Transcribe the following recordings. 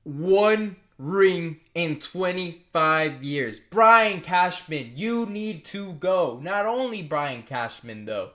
One ring in 25 years. Brian Cashman, you need to go. Not only Brian Cashman, though.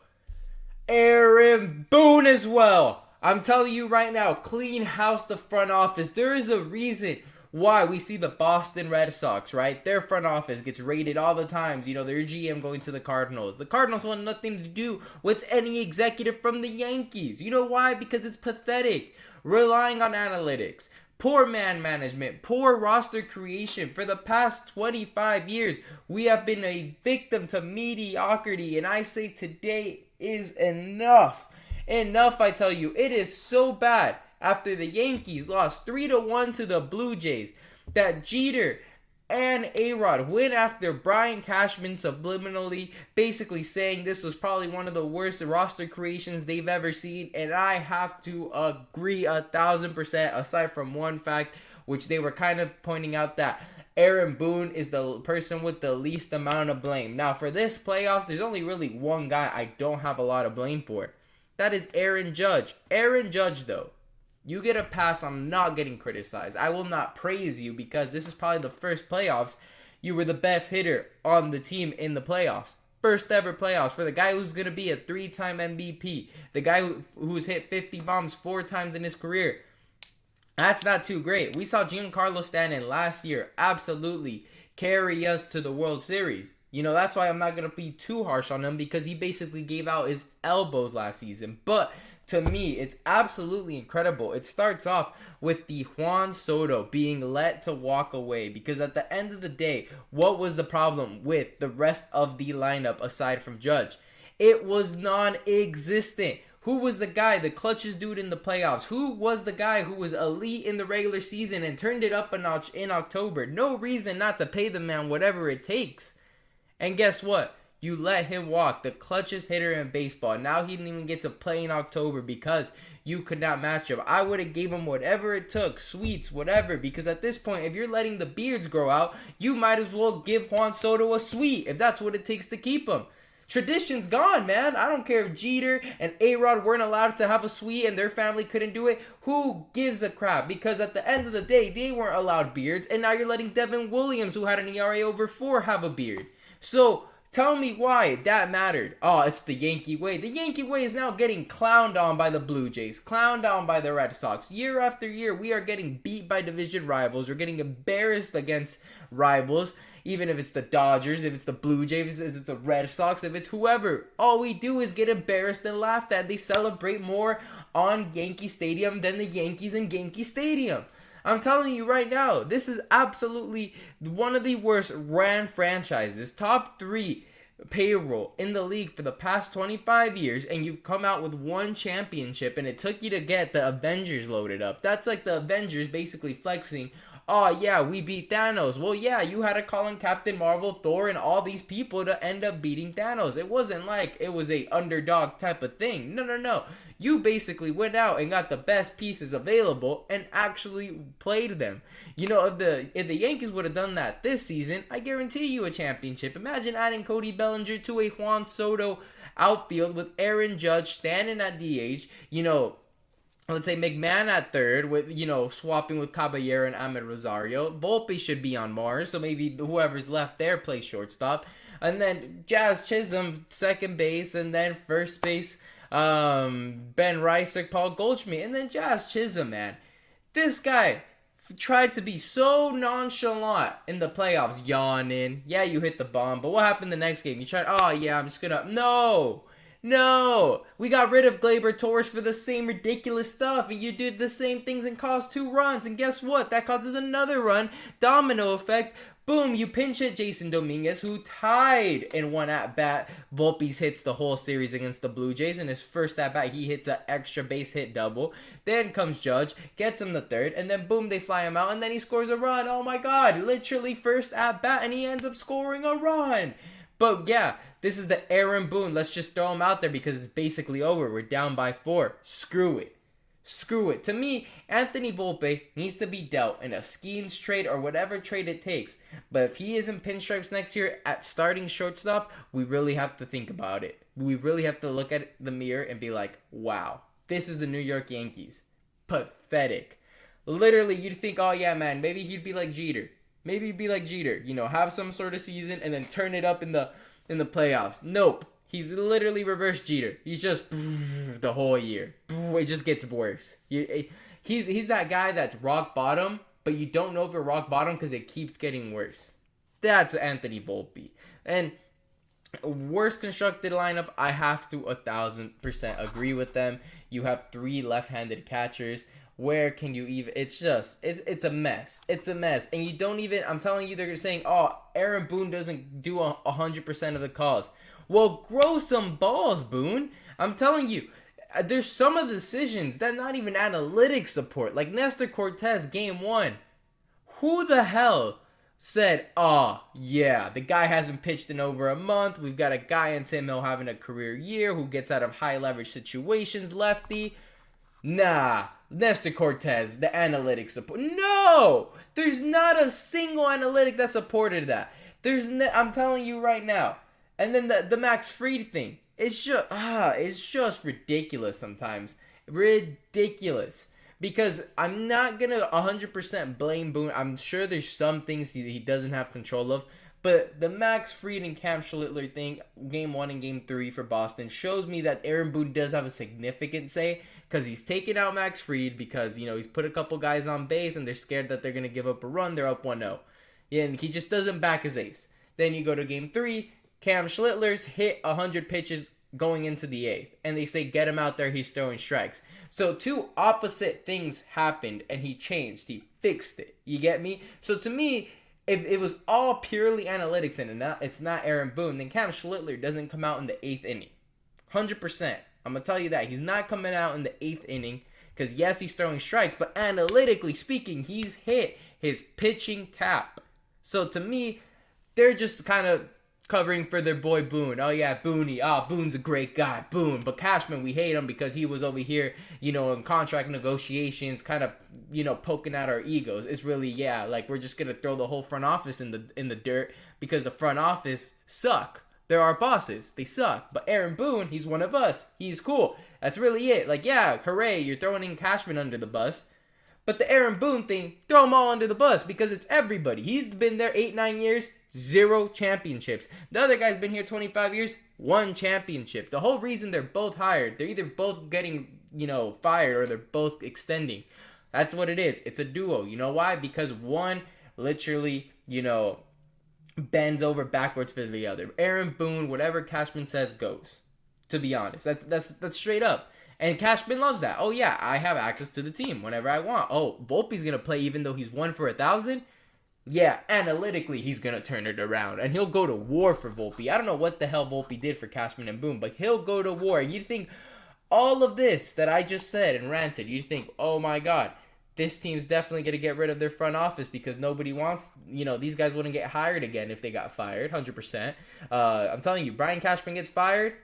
Aaron Boone as well. I'm telling you right now, clean house the front office. There is a reason why we see the Boston Red Sox, right? Their front office gets raided all the times. You know, their GM going to the Cardinals. The Cardinals want nothing to do with any executive from the Yankees. You know why? Because it's pathetic. Relying on analytics. Poor man management, poor roster creation. For the past 25 years, we have been a victim to mediocrity, and I say today is enough. Enough, I tell you. It is so bad after the Yankees lost 3-1 to the Blue Jays that Jeter and A-Rod went after Brian Cashman subliminally, basically saying this was probably one of the worst roster creations they've ever seen, and I have to agree 1,000%, aside from one fact, which they were kind of pointing out that Aaron Boone is the person with the least amount of blame. Now, for this playoffs, there's only really one guy I don't have a lot of blame for. That is Aaron Judge. Aaron Judge, though, you get a pass on not getting criticized. I will not praise you because this is probably the first playoffs you were the best hitter on the team in the playoffs. First ever playoffs for the guy who's going to be a 3-time MVP. The guy who's hit 50 bombs 4 times in his career. That's not too great. We saw Giancarlo Stanton last year absolutely carry us to the World Series. You know, that's why I'm not going to be too harsh on him because he basically gave out his elbows last season. But to me, it's absolutely incredible. It starts off with the Juan Soto being let to walk away because at the end of the day, what was the problem with the rest of the lineup aside from Judge? It was non-existent. Who was the guy, the clutchest dude in the playoffs? Who was the guy who was elite in the regular season and turned it up a notch in October? No reason not to pay the man whatever it takes. And guess what? You let him walk, the clutchest hitter in baseball. Now he didn't even get to play in October because you could not match him. I would have gave him whatever it took, sweets, whatever, because at this point, if you're letting the beards grow out, you might as well give Juan Soto a sweet if that's what it takes to keep him. Tradition's gone, man. I don't care if Jeter and A-Rod weren't allowed to have a suite and their family couldn't do it. Who gives a crap? Because at the end of the day, they weren't allowed beards, and now you're letting Devin Williams, who had an ERA over 4, have a beard. So tell me why that mattered. Oh, it's the Yankee way. The Yankee way is now getting clowned on by the Blue Jays, clowned on by the Red Sox. Year after year, we are getting beat by division rivals. We're getting embarrassed against rivals. Even if it's the Dodgers, if it's the Blue Jays, if it's the Red Sox, if it's whoever. All we do is get embarrassed and laughed at. They celebrate more on Yankee Stadium than the Yankees in Yankee Stadium. I'm telling you right now, this is absolutely one of the worst ran franchises. Top 3 payroll in the league for the past 25 years, and you've come out with one championship, and it took you to get the Avengers loaded up. That's like the Avengers basically flexing, oh yeah, we beat Thanos. Well, yeah, you had to call in Captain Marvel, Thor, and all these people to end up beating Thanos. It wasn't like it was a underdog type of thing. No. You basically went out and got the best pieces available and actually played them. You know, if the Yankees would have done that this season, I guarantee you a championship. Imagine adding Cody Bellinger to a Juan Soto outfield with Aaron Judge standing at DH. You know, let's say McMahon at third with, you know, swapping with Caballero and Ahmed Rosario. Volpe should be on Mars, so maybe whoever's left there plays shortstop. And then Chisholm second base, and then first base Ben Reisner, Paul Goldschmidt, and then Chisholm, man. This guy tried to be so nonchalant in the playoffs, yawning. Yeah, you hit the bomb, but what happened the next game? You tried, oh yeah, I'm just gonna, no, we got rid of Gleyber Torres for the same ridiculous stuff, and you did the same things and caused 2 runs, and guess what? That causes another run, domino effect. Boom, you pinch hit Jason Dominguez, who tied in one at-bat. Volpe's hits the whole series against the Blue Jays. In his first at-bat, he hits an extra base hit double. Then comes Judge, gets him the third, and then boom, they fly him out, and then he scores a run. Oh my God, literally first at-bat, and he ends up scoring a run. But yeah, this is the Aaron Boone. Let's just throw him out there because it's basically over. We're down by 4. Screw it. To me, Anthony Volpe needs to be dealt in a Skeens trade or whatever trade it takes. But if he is in pinstripes next year at starting shortstop, we really have to think about it. We really have to look at the mirror and be like, wow, this is the New York Yankees. Pathetic. Literally, you'd think, oh yeah, man, maybe he'd be like Jeter. Maybe he'd be like Jeter. Have some sort of season and then turn it up in the playoffs. Nope. He's literally reverse Jeter. He's just the whole year. It just gets worse. He's that guy that's rock bottom, but you don't know if you're rock bottom because it keeps getting worse. That's Anthony Volpe. And worst constructed lineup, I have to 1,000% agree with them. You have 3 left-handed catchers. Where can you even? It's a mess. It's a mess, and you don't even. I'm telling you, they're saying, "Oh, Aaron Boone doesn't do 100% of the calls." Well, grow some balls, Boone. I'm telling you, there's some of the decisions that not even analytics support. Like Nestor Cortez, game 1. Who the hell said, "Oh, yeah, the guy hasn't pitched in over a month. We've got a guy in Tim Hill having a career year who gets out of high leverage situations, lefty." Nah, Nestor Cortez, the analytics support. No! There's not a single analytic that supported that. I'm telling you right now. And then the Max Fried thing. It's just ridiculous sometimes. Ridiculous. Because I'm not going to 100% blame Boone. I'm sure there's some things he doesn't have control of. But the Max Fried and Cam Schlittler thing, game 1 and game 3 for Boston, shows me that Aaron Boone does have a significant say. Because he's taken out Max Fried because, he's put a couple guys on base and they're scared that they're going to give up a run. They're up 1-0. Yeah, and he just doesn't back his ace. Then you go to game 3. Cam Schlittler's hit 100 pitches going into the 8th. And they say, get him out there, he's throwing strikes. So 2 opposite things happened and he changed. He fixed it. You get me? So to me, if it was all purely analytics and it's not Aaron Boone, then Cam Schlittler doesn't come out in the 8th inning. 100%. I'm going to tell you that. He's not coming out in the 8th inning because, yes, he's throwing strikes, but analytically speaking, he's hit his pitching cap. So, to me, they're just kind of covering for their boy Boone. Oh, yeah, Booney. Oh, Boone's a great guy. Boone. But Cashman, we hate him because he was over here, in contract negotiations, kind of, poking at our egos. It's really, we're just going to throw the whole front office in the dirt because the front office suck. They're our bosses. They suck. But Aaron Boone, he's one of us. He's cool. That's really it. Hooray, you're throwing in Cashman under the bus. But the Aaron Boone thing, throw them all under the bus because it's everybody. He's been there 8-9 years, 0 championships. The other guy's been here 25 years, 1 championship. The whole reason they're both hired, they're either both getting, fired or they're both extending. That's what it is. It's a duo. You know why? Because one literally, bends over backwards for the other. Aaron Boone, whatever Cashman says goes. To be honest, that's straight up. And Cashman loves that. Oh yeah, I have access to the team whenever I want. Oh, Volpe's gonna play even though he's 1 for 1,000. Yeah, analytically he's gonna turn it around and he'll go to war for Volpe. I don't know what the hell Volpe did for Cashman and Boone, but he'll go to war. You think all of this that I just said and ranted, you think, oh my God, this team's definitely going to get rid of their front office because nobody wants, these guys wouldn't get hired again if they got fired, 100%. I'm telling you, Brian Cashman gets fired,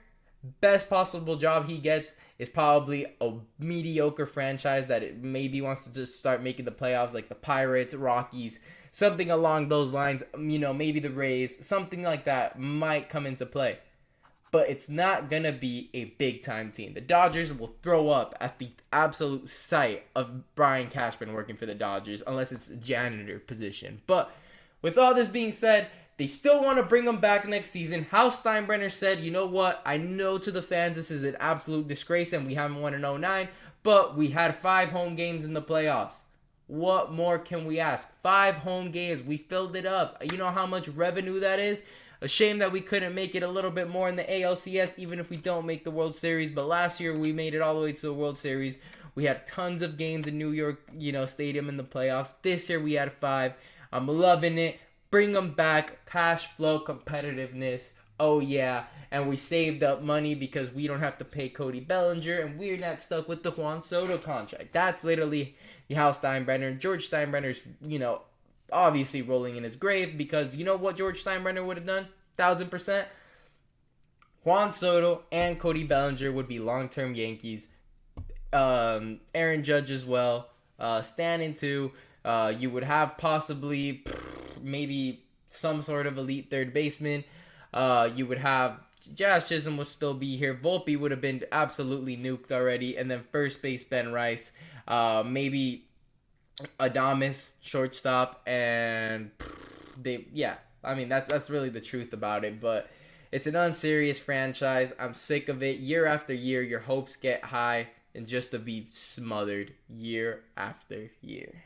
best possible job he gets is probably a mediocre franchise that it maybe wants to just start making the playoffs like the Pirates, Rockies, something along those lines, maybe the Rays, something like that might come into play. But it's not going to be a big-time team. The Dodgers will throw up at the absolute sight of Brian Cashman working for the Dodgers, unless it's a janitor position. But with all this being said, they still want to bring him back next season. Hal Steinbrenner said, you know what? I know to the fans this is an absolute disgrace and we haven't won in 09, but we had 5 home games in the playoffs. What more can we ask? 5 home games. We filled it up. You know how much revenue that is? A shame that we couldn't make it a little bit more in the ALCS, even if we don't make the World Series. But last year, we made it all the way to the World Series. We had tons of games in New York, Stadium in the playoffs. This year, we had 5. I'm loving it. Bring them back. Cash flow competitiveness. Oh, yeah. And we saved up money because we don't have to pay Cody Bellinger. And we're not stuck with the Juan Soto contract. That's literally Hal Steinbrenner. George Steinbrenner's, obviously rolling in his grave because you know what George Steinbrenner would have done? 1,000%. Juan Soto and Cody Bellinger would be long-term Yankees. Aaron Judge as well. Standing too. You would have possibly maybe some sort of elite third baseman. You would have Jazz Chisholm would still be here. Volpe would have been absolutely nuked already. And then first base Ben Rice. Maybe Adames, shortstop, and I mean that's really the truth about it. But it's an unserious franchise. I'm sick of it. Year after year, your hopes get high, and just to be smothered year after year.